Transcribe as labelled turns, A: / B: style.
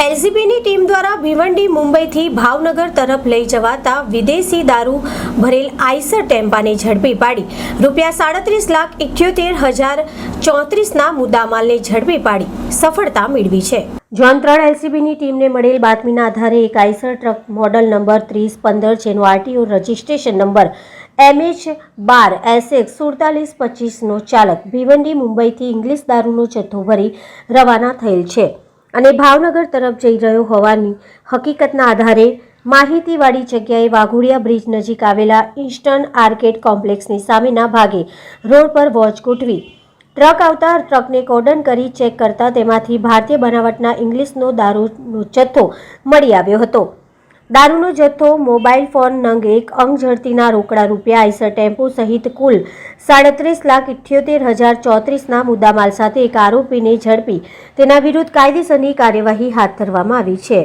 A: એલસીબીની team દ્વારા ભિવંડી મુંબઈથી ભાવનગર તરફ લઈ જવાતા વિદેશી દારૂ ભરેલ આઈસર ટેમ્પાને ઝડપી પાડી ₹37,78,034ના મુદ્દામાલને ઝડપી પાડી સફળતા મેળવી છે। ઝોન 3 એલસીબીની ટીમને મળેલ બાતમીના આધારે એક આઈસર ટ્રક મોડલ નંબર 3015 જેનો આરટીઓ રજિસ્ટ્રેશન નંબર MH12SX4725નો ચાલક ભિવંડી મુંબઈથી ઇંગ્લિશ દારૂનો જથ્થો ભરી રવાના થયેલ છે અને ભાવનગર તરફ જઈ રહ્યો હોવાની હકીકતના આધારે માહિતીવાળી જગ્યાએ વાઘોડિયા બ્રિજ નજીક આવેલા ઇન્સ્ટર્ન આર્કેડ કોમ્પ્લેક્સની સામેના ભાગે રોડ પર વોચ ગોઠવી ટ્રક આવતા ટ્રકને કોર્ડન કરી ચેક કરતા તેમાંથી ભારતીય બનાવટના ઇંગ્લિશનો દારૂનો જથ્થો મળી આવ્યો હતો। દારૂનો જથ્થો, મોબાઈલ ફોન નંગ 1, અંગ ઝડતીના રોકડા રૂપિયા, આઈસર ટેમ્પો સહિત કુલ ₹37,78,034ના મુદ્દામાલ સાથે એક આરોપીને ઝડપી તેના વિરુદ્ધ કાયદેસરની કાર્યવાહી હાથ ધરવામાં આવી છે।